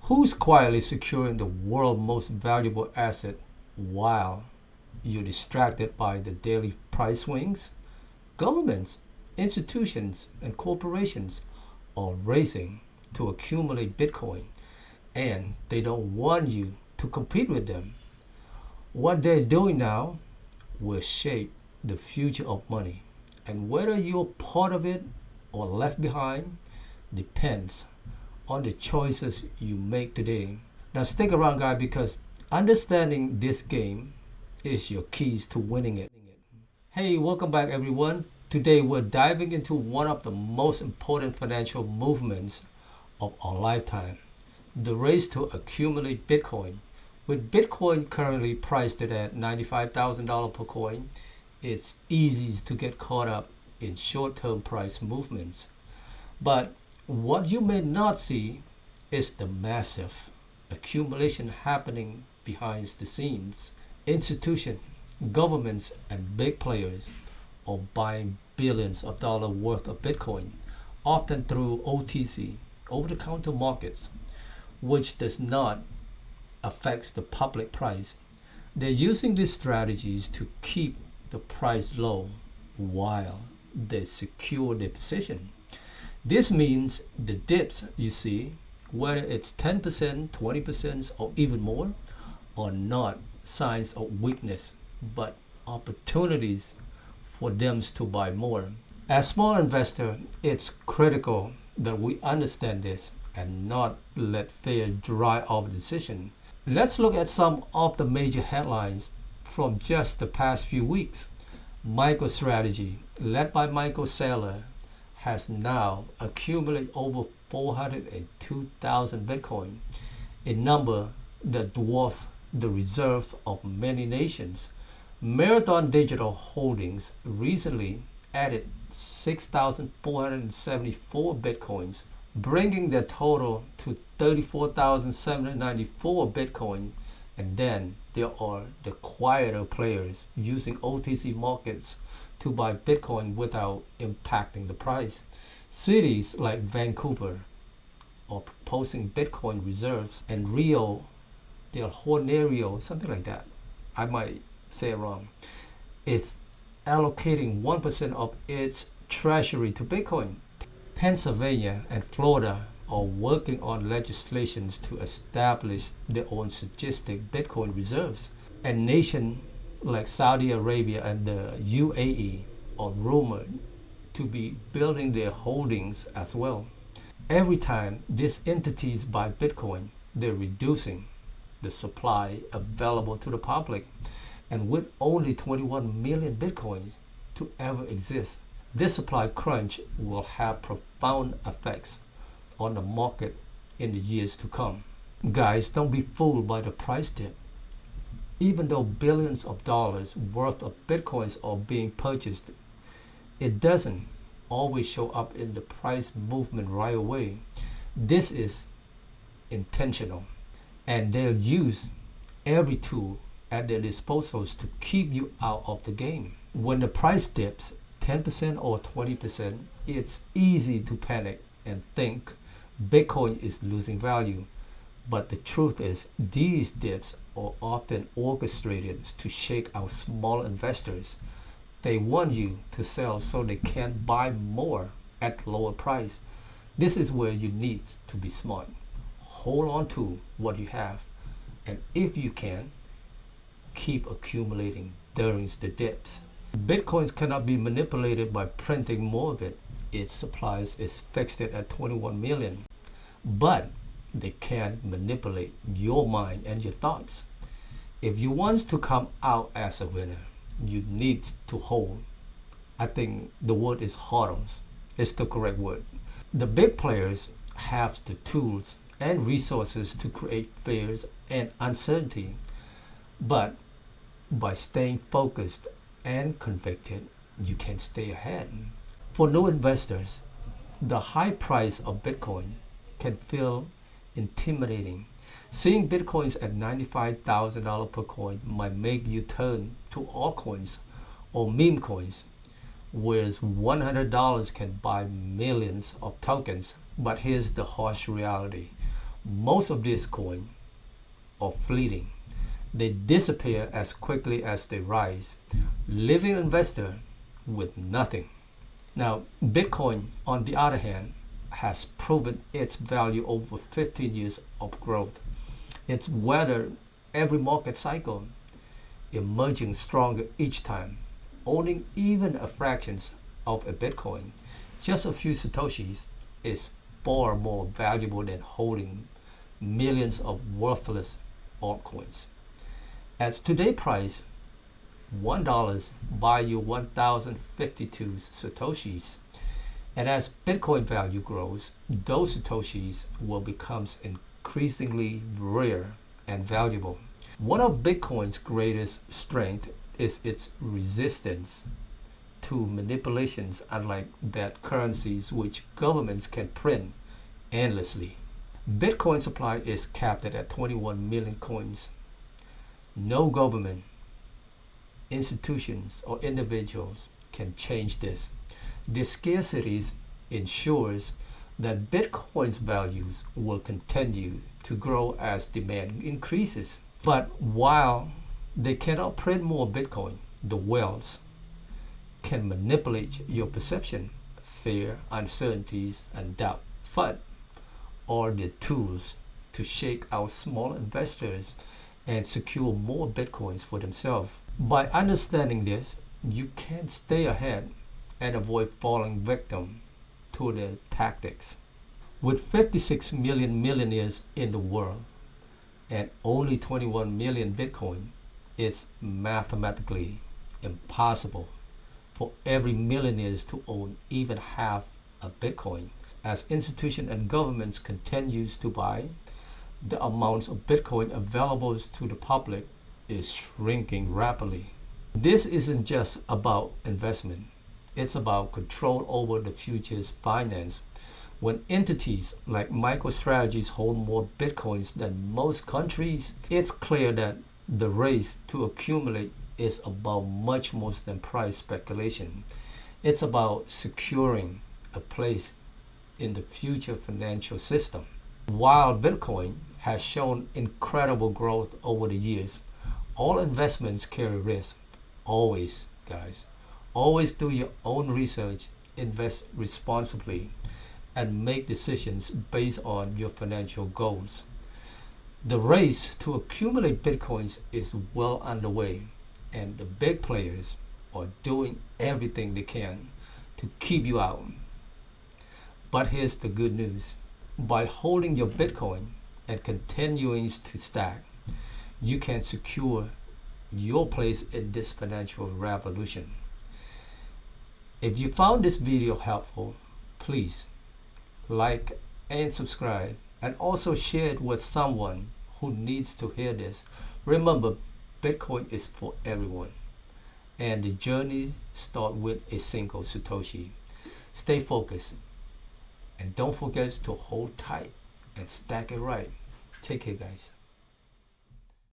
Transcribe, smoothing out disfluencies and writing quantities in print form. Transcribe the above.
Who's quietly securing the world's most valuable asset while you're distracted by the daily price swings? Governments, institutions, and corporations are racing to accumulate Bitcoin, and they don't want you to compete with them. What they're doing now will shape the future of money, and whether you're part of it or left behind depends on the choices you make today. Now stick around, guys, because understanding this game is your keys to winning it. Hey, welcome back, everyone. Today we're diving into one of the most important financial movements of our lifetime, the race to accumulate Bitcoin. With Bitcoin currently priced at $95,000 per coin, it's easy to get caught up in short-term price movements. But what you may not see is the massive accumulation happening behind the scenes. Institutions, governments, and big players are buying billions of dollars worth of Bitcoin, often through OTC, over-the-counter markets, which does not affect the public price. They're using these strategies to keep the price low while they secure their position. This means the dips you see, whether it's 10%, 20%, or even more, are not signs of weakness, but opportunities for them to buy more. As small investor, it's critical that we understand this and not let fear drive our decision. Let's look at some of the major headlines from just the past few weeks. MicroStrategy, led by Michael Saylor, has now accumulated over 402,000 Bitcoin, a number that dwarfs the reserves of many nations. Marathon Digital Holdings recently added 6,474 Bitcoins, bringing their total to 34,794 Bitcoins. And then there are the quieter players using OTC markets to buy Bitcoin without impacting the price. Cities like Vancouver are proposing Bitcoin reserves, and Rio de Janeiro, something like that, I might say it wrong, is allocating 1% of its treasury to Bitcoin. Pennsylvania and Florida are working on legislations to establish their own strategic Bitcoin reserves. And nations like Saudi Arabia and the UAE are rumored to be building their holdings as well. Every time these entities buy Bitcoin, they're reducing the supply available to the public. And with only 21 million Bitcoins to ever exist, this supply crunch will have profound effects on the market in the years to come. Guys, don't be fooled by the price dip. Even though billions of dollars worth of Bitcoins are being purchased, it doesn't always show up in the price movement right away. This is intentional, and they'll use every tool at their disposals to keep you out of the game. When the price dips 10% or 20%, it's easy to panic and think Bitcoin is losing value. But the truth is, these dips are often orchestrated to shake out small investors. They want you to sell so they can buy more at lower price. This is where you need to be smart. Hold on to what you have, and if you can, keep accumulating during the dips. Bitcoins cannot be manipulated by printing more of it. Its supply is fixed at 21 million. But they can manipulate your mind and your thoughts. If you want to come out as a winner, you need to hold. I think the word is hodls. It's the correct word. The big players have the tools and resources to create fears and uncertainty. But by staying focused and convicted, you can stay ahead. For new investors, the high price of Bitcoin can feel intimidating. Seeing Bitcoins at $95,000 per coin might make you turn to altcoins or meme coins, whereas $100 can buy millions of tokens. But here's the harsh reality. Most of these coins are fleeting. They disappear as quickly as they rise, leaving an investor with nothing. Now, Bitcoin, on the other hand, has proven its value over 15 years of growth. It's weathered every market cycle, emerging stronger each time. Owning even a fraction of a Bitcoin, just a few Satoshis, is far more valuable than holding millions of worthless altcoins. At today's price, $1 buy you 1,052 Satoshis. And as Bitcoin value grows, those Satoshis will become increasingly rare and valuable. One of Bitcoin's greatest strengths is its resistance to manipulations, unlike that currencies which governments can print endlessly. Bitcoin supply is capped at 21 million coins. No government, institutions, or individuals can change this. This scarcity ensures that Bitcoin's values will continue to grow as demand increases. But while they cannot print more Bitcoin, the whales can manipulate your perception, fear, uncertainties, and doubt. FUD are the tools to shake out small investors and secure more Bitcoins for themselves. By understanding this, you can stay ahead and avoid falling victim to their tactics. With 56 million millionaires in the world and only 21 million Bitcoin, it's mathematically impossible for every millionaire to own even half a Bitcoin. As institutions and governments continues to buy, the amounts of Bitcoin available to the public is shrinking rapidly. This isn't just about investment. It's about control over the future's finance. When entities like MicroStrategies hold more Bitcoins than most countries, it's clear that the race to accumulate is about much more than price speculation. It's about securing a place in the future financial system. While Bitcoin has shown incredible growth over the years, all investments carry risk. Always, guys. Always do your own research, invest responsibly, and make decisions based on your financial goals. The race to accumulate Bitcoins is well underway, and the big players are doing everything they can to keep you out. But here's the good news. By holding your Bitcoin and continuing to stack, you can secure your place in this financial revolution. If you found this video helpful, please like and subscribe, and also share it with someone who needs to hear this. Remember, Bitcoin is for everyone, and the journey starts with a single Satoshi. Stay focused, and don't forget to hold tight and stack it right. Take care, guys.